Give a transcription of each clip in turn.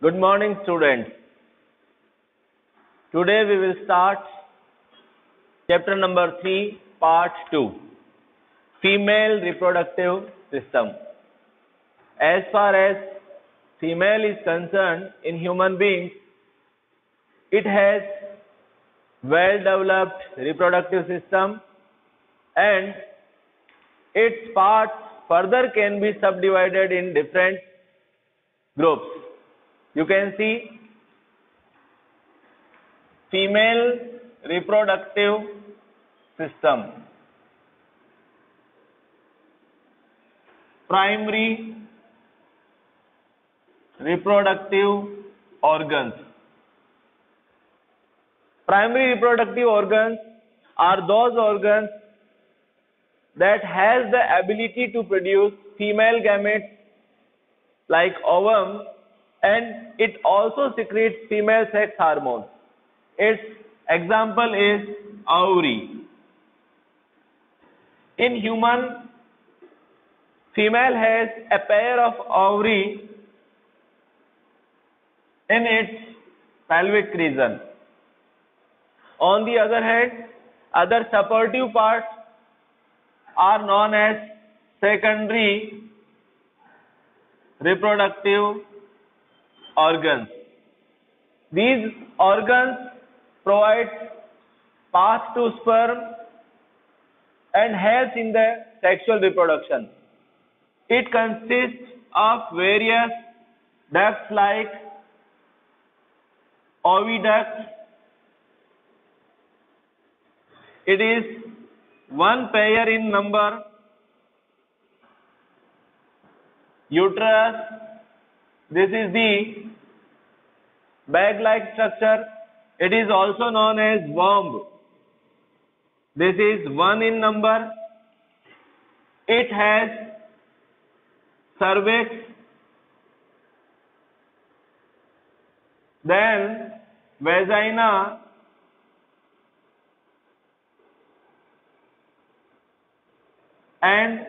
Good morning, students. Today we will start chapter number 3, part 2, female reproductive system. As far as female is concerned in human beings, it has well-developed reproductive system and its parts further can be subdivided in different groups. You can see female reproductive system, primary reproductive organs. Primary reproductive organs are those organs that has the ability to produce female gametes like ovum, and it also secretes female sex hormones. Its example is ovary. In human, female has a pair of ovary in its pelvic region. On the other hand, other supportive parts are known as secondary reproductive organs. These organs provide path to sperm and help in the sexual reproduction. It consists of various ducts like oviduct. It is one pair in number. Uterus, this is the bag-like structure. It is also known as womb. This is one in number. It has cervix, then vagina, and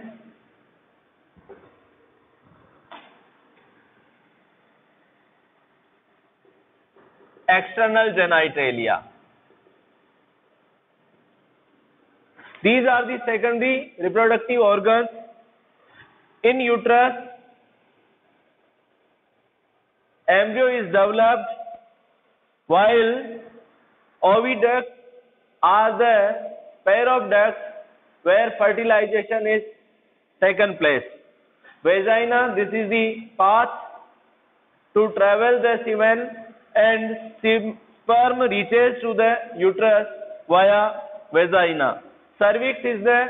external genitalia. These are the secondary reproductive organs. In uterus, embryo is developed, while oviducts are the pair of ducts where fertilization is taken place. Vagina, this is the path to travel the semen, and sperm reaches to the uterus via vagina. Cervix is the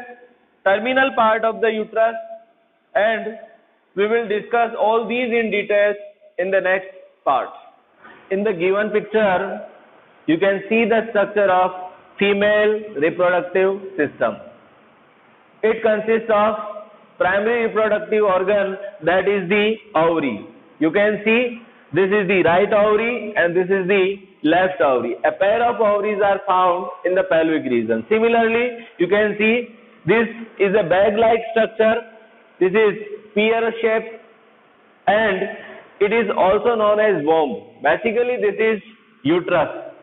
terminal part of the uterus, and we will discuss all these in details in the next part. In the given picture, you can see the structure of female reproductive system. It consists of primary reproductive organ, that is the ovary. You can see this is the right ovary and this is the left ovary. A pair of ovaries are found in the pelvic region. Similarly, you can see this is a bag-like structure. This is pear shaped and it is also known as womb. Basically, this is uterus.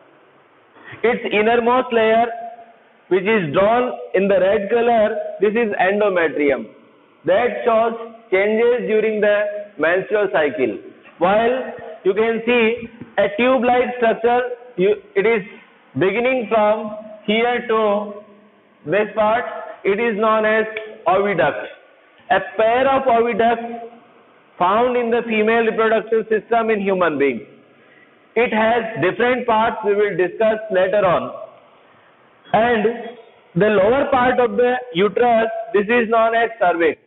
Its innermost layer, which is drawn in the red color, this is endometrium. That shows changes during the menstrual cycle. While you can see a tube-like structure, it is beginning from here to this part, it is known as oviduct. A pair of oviducts found in the female reproductive system in human beings. It has different parts we will discuss later on. And the lower part of the uterus, this is known as cervix.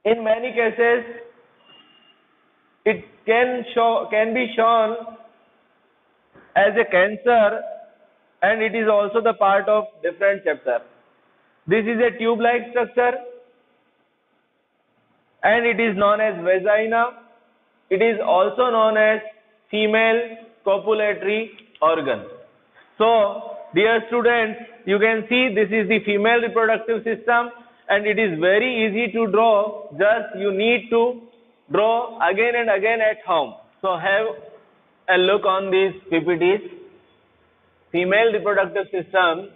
In many cases, it can be shown as a cancer, and it is also the part of different chapter. This is a tube-like structure and it is known as vagina. It is also known as female copulatory organ. So, dear students, you can see this is the female reproductive system and it is very easy to draw. Just you need to draw again and again at home. So have a look on these PPTs. Female reproductive system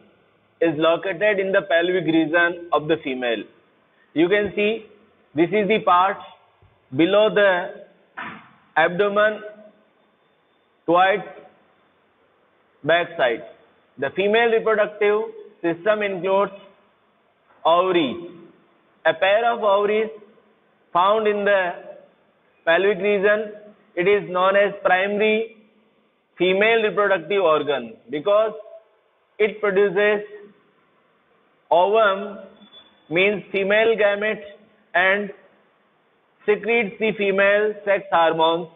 is located in the pelvic region of the female. You can see this is the part below the abdomen towards backside. The female reproductive system includes ovaries. A pair of ovaries found in the pelvic region. It is known as primary female reproductive organ because it produces ovum, means female gamete, and secretes the female sex hormones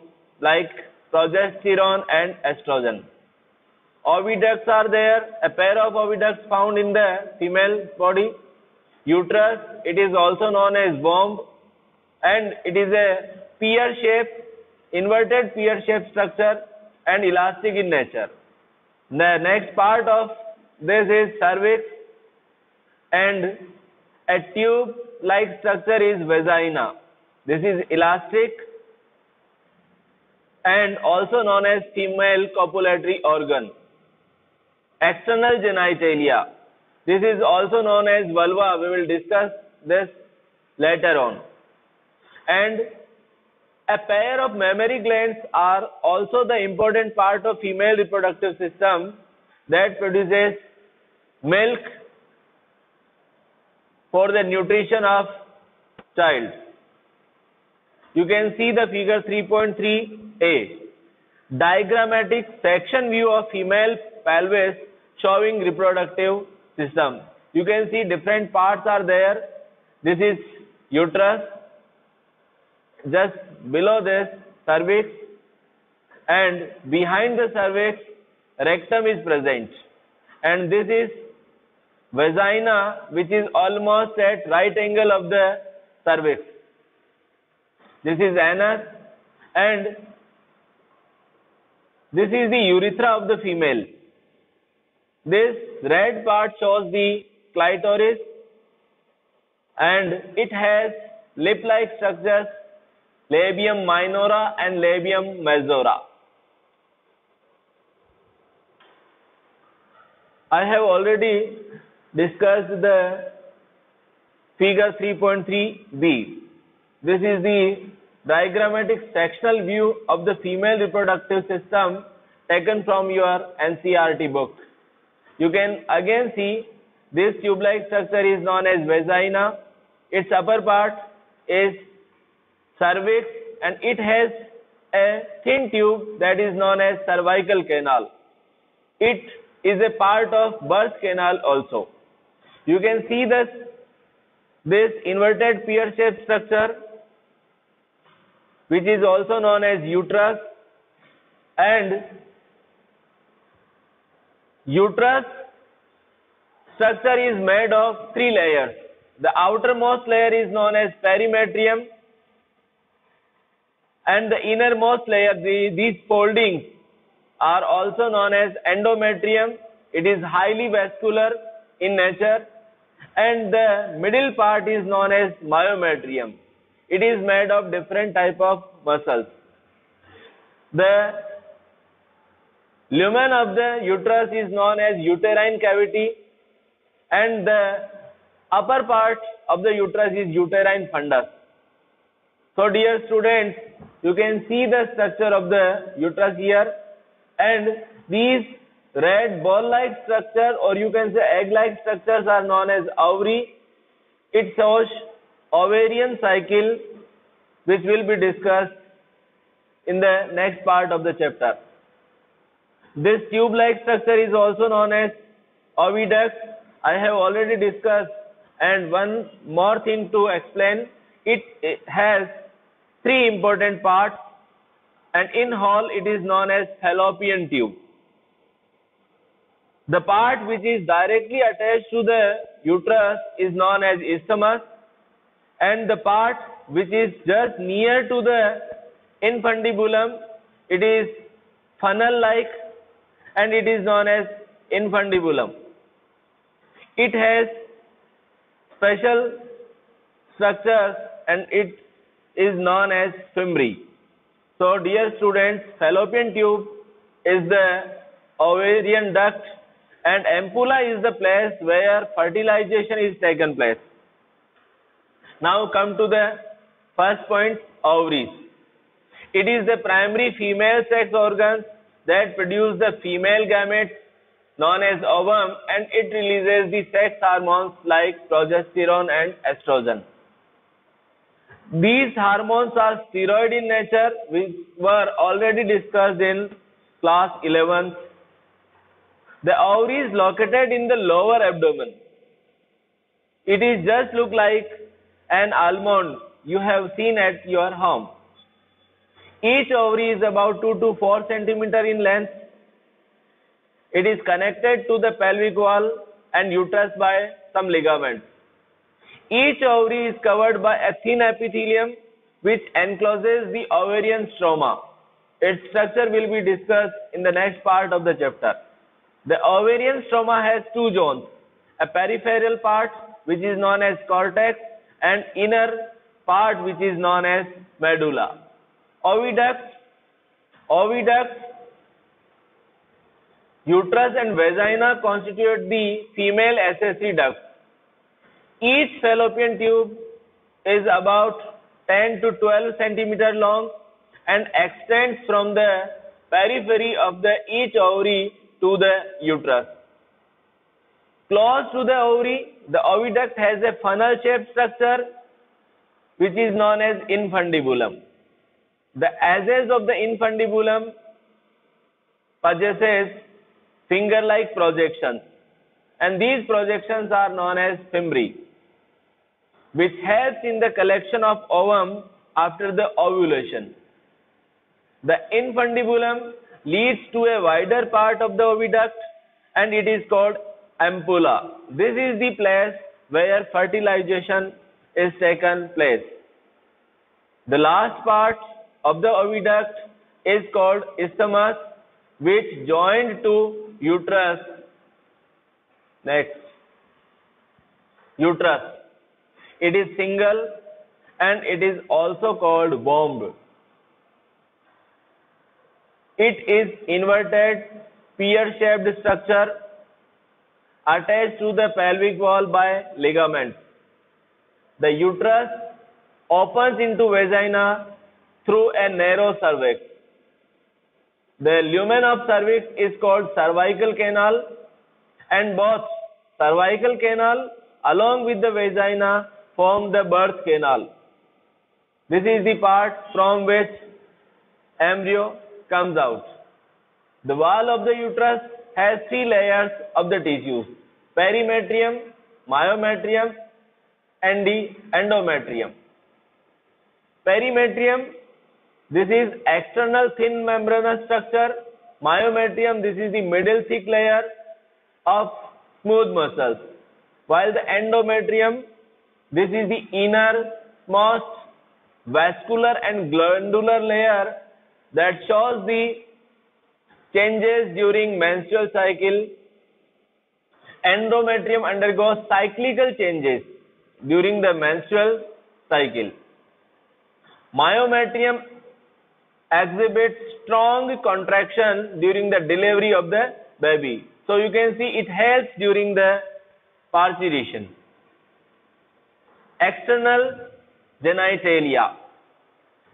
like progesterone and estrogen. Oviducts are there, a pair of oviducts found in the female body. Uterus, it is also known as womb, and it is a pear-shaped, inverted pear-shaped structure and elastic in nature. The next part of this is cervix, and a tube-like structure is vagina. This is elastic and also known as female copulatory organ. External genitalia. This is also known as vulva. We will discuss this later on. And a pair of mammary glands are also the important part of female reproductive system that produces milk for the nutrition of child. You can see the figure 3.3a. Diagrammatic section view of female pelvis showing reproductive system. You can see different parts are there. This is uterus. Just below this, cervix, and behind the cervix, rectum is present. And this is vagina, which is almost at right angle of the cervix. This is anus, and this is the urethra of the female. This red part shows the clitoris, and it has lip-like structures, labium minora and labium majora. I have already discussed the figure 3.3b. This is the diagrammatic sectional view of the female reproductive system taken from your NCERT book. You can again see this tube-like structure is known as vagina. Its upper part is cervix, and it has a thin tube that is known as cervical canal. It is a part of birth canal also. You can see this inverted pear-shaped structure, which is also known as uterus, and uterus structure is made of 3 layers. The outermost layer is known as perimetrium, and the innermost layer, these foldings, are also known as endometrium. It is highly vascular in nature, and the middle part is known as myometrium. It is made of different type of muscles. The lumen of the uterus is known as uterine cavity, and the upper part of the uterus is uterine fundus. So dear students, you can see the structure of the uterus here, and these red ball-like structure, or you can say egg-like structures, are known as ovary. It shows ovarian cycle, which will be discussed in the next part of the chapter. This tube-like structure is also known as oviduct. I have already discussed, and one more thing to explain, it has 3 important parts, and in whole it is known as fallopian tube. The part which is directly attached to the uterus is known as isthmus, and the part which is just near to the infundibulum, it is funnel-like, and it is known as infundibulum. It has special structures, and it is known as fimbriae. So dear students, fallopian tube is the ovarian duct and ampulla is the place where fertilization is taken place. Now come to the first point, ovaries. It is the primary female sex organ that produce the female gametes known as ovum, and it releases the sex hormones like progesterone and estrogen. These hormones are steroid in nature, which were already discussed in class 11. The ovary is located in the lower abdomen. It is just look like an almond you have seen at your home. Each ovary is about 2 to 4 centimeter in length. It is connected to the pelvic wall and uterus by some ligaments. Each ovary is covered by a thin epithelium which encloses the ovarian stroma. Its structure will be discussed in the next part of the chapter. The ovarian stroma has two zones, a peripheral part which is known as cortex and inner part which is known as medulla. Oviduct, uterus and vagina constitute the female accessory ducts. Each fallopian tube is about 10 to 12 centimeter long and extends from the periphery of each ovary to the uterus. Close to the ovary, the oviduct has a funnel-shaped structure which is known as infundibulum. The edges of the infundibulum possesses finger-like projections, and these projections are known as fimbriae, which helps in the collection of ovum after the ovulation. The infundibulum leads to a wider part of the oviduct and it is called ampulla. This is the place where fertilization is taken place. The last part of the oviduct is called isthmus, which joined to uterus. Next, uterus. It is single and it is also called womb. It is inverted, pear-shaped structure attached to the pelvic wall by ligaments. The uterus opens into vagina through a narrow cervix. The lumen of cervix is called cervical canal, and both cervical canal along with the vagina form the birth canal. This is the part from which embryo comes out. The wall of the uterus has 3 layers of the tissues: perimetrium, myometrium, and the endometrium. Perimetrium, this is external thin membranous structure. Myometrium, this is the middle thick layer of smooth muscles. While the endometrium, this is the innermost vascular and glandular layer that shows the changes during menstrual cycle. Endometrium undergoes cyclical changes during the menstrual cycle. Myometrium exhibits strong contraction during the delivery of the baby. So you can see it helps during the parturition. External genitalia.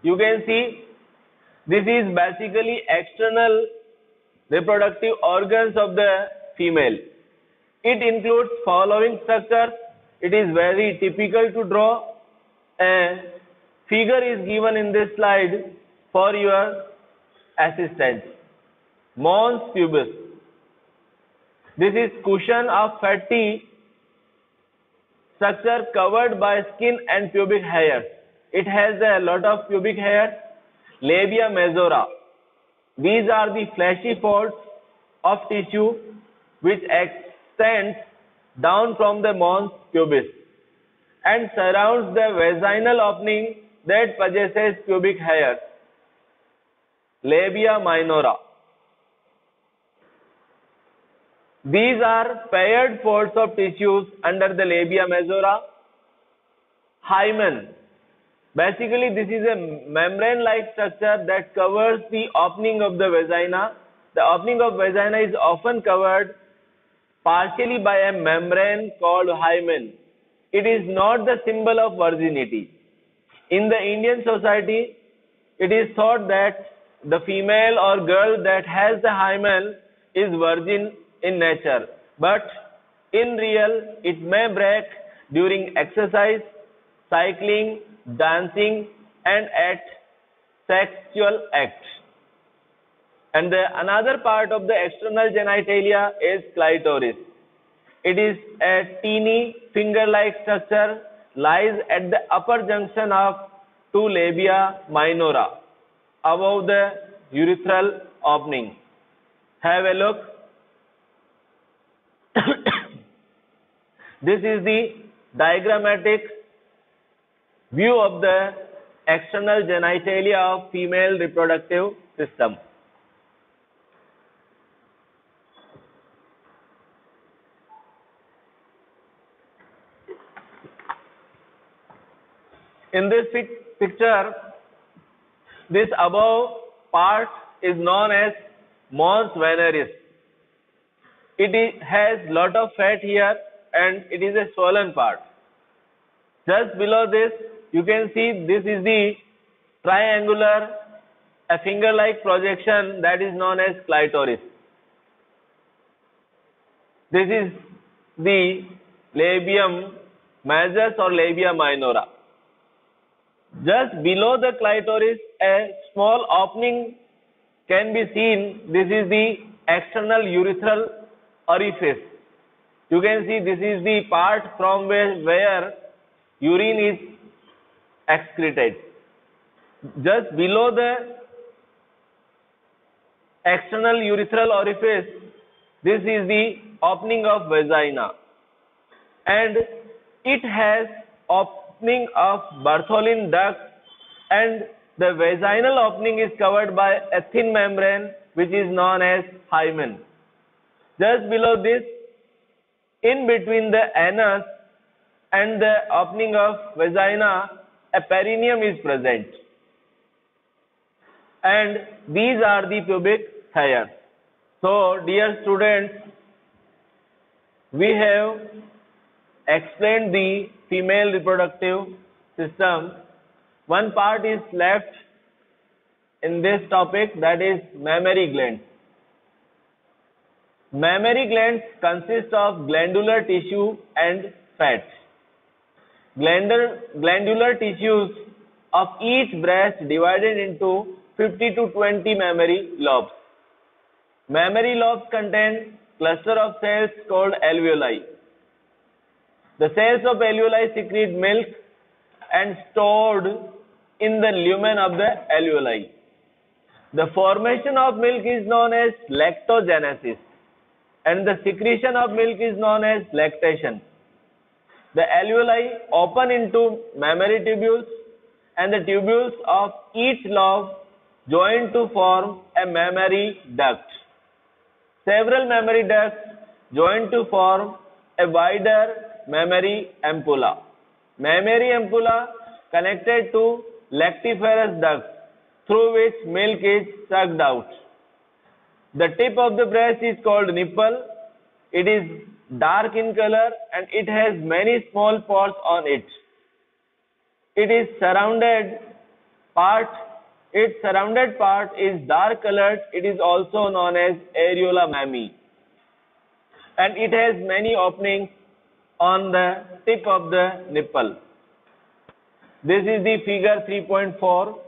You can see this is basically external reproductive organs of the female. It includes following structures. It is very typical to draw. A figure is given in this slide for your assistance. Mons pubis. This is cushion of fatty structure covered by skin and pubic hairs. It has a lot of pubic hairs. Labia majora. These are the fleshy folds of tissue which extends down from the mons pubis and surrounds the vaginal opening that possesses pubic hairs. Labia minora. These are paired folds of tissues under the labia majora. Hymen. Basically, this is a membrane-like structure that covers the opening of the vagina. The opening of vagina is often covered partially by a membrane called hymen. It is not the symbol of virginity. In the Indian society, it is thought that the female or girl that has the hymen is virgin in nature, but in real, it may break during exercise, cycling, dancing, and at sexual acts. And another part of the external genitalia is clitoris. It is a teeny finger-like structure, lies at the upper junction of two labia minora, above the urethral opening. Have a look. This is the diagrammatic view of the external genitalia of female reproductive system. In this picture, this above part is known as mons veneris. It has lot of fat here and it is a swollen part. Just below this, you can see this is the triangular, a finger-like projection that is known as clitoris. This is the labium majus or labia minora. Just below the clitoris, a small opening can be seen. This is the external urethral orifice. You can see this is the part from where urine is excreted. Just below the external urethral orifice, this is the opening of vagina, and it has opening of Bartholin duct, and the vaginal opening is covered by a thin membrane which is known as hymen. Just below this, in between the anus and the opening of vagina, a perineum is present, and these are the pubic hairs. So, dear students, we have explained the female reproductive system. One part is left in this topic, that is mammary glands. Mammary glands consist of glandular tissue and fat. Glandular tissues of each breast divided into 50 to 20 mammary lobes. Mammary lobes contain cluster of cells called alveoli. The cells of alveoli secrete milk and stored in the lumen of the alveoli. The formation of milk is known as lactogenesis, and the secretion of milk is known as lactation. The alveoli open into mammary tubules, and the tubules of each lobe join to form a mammary duct. Several mammary ducts join to form a wider mammary ampulla. Mammary ampulla connected to lactiferous duct through which milk is sucked out. The tip of the breast is called nipple. It is dark in color and it has many small pores on it. Its surrounded part is dark colored. It is also known as areola mammae, and it has many openings on the tip of the nipple. This is the figure 3.4,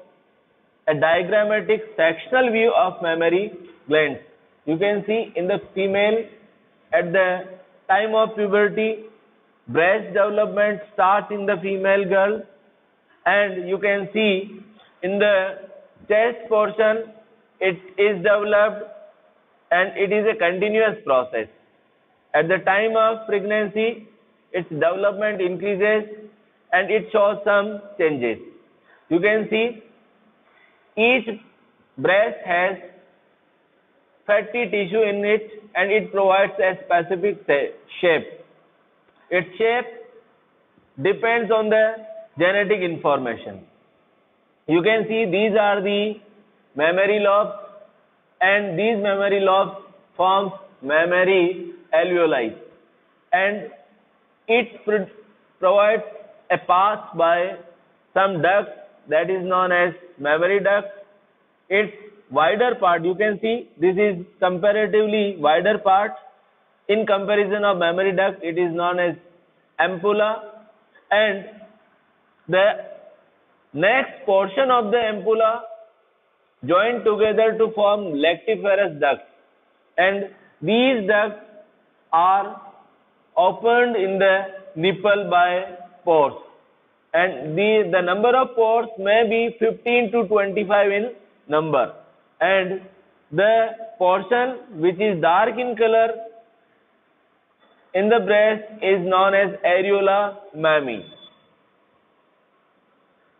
a diagrammatic sectional view of mammary glands. You can see in the female, at the time of puberty, breast development starts in the female girl, and you can see in the chest portion it is developed, and it is a continuous process. At the time of pregnancy, its development increases and it shows some changes. You can see each breast has fatty tissue in it and it provides a specific shape. Its shape depends on the genetic information. You can see these are the mammary lobes, and these mammary lobes forms mammary alveoli, and it provides a path by some duct that is known as mammary duct. Its wider part, you can see this is comparatively wider part in comparison of mammary duct. It is known as ampulla, and the next portion of the ampulla join together to form lactiferous ducts, and these ducts are opened in the nipple by pores, and the number of pores may be 15 to 25 in number, and the portion which is dark in color in the breast is known as areola mammae.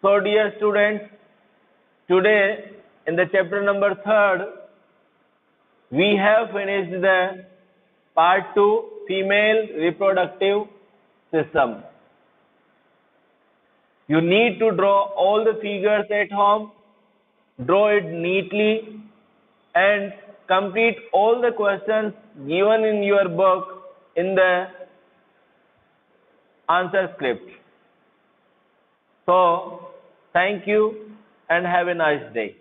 So dear students, today in the chapter number 3rd, we have finished the part 2, female reproductive system. You need to draw all the figures at home, draw it neatly, and complete all the questions given in your book in the answer script. So, thank you and have a nice day.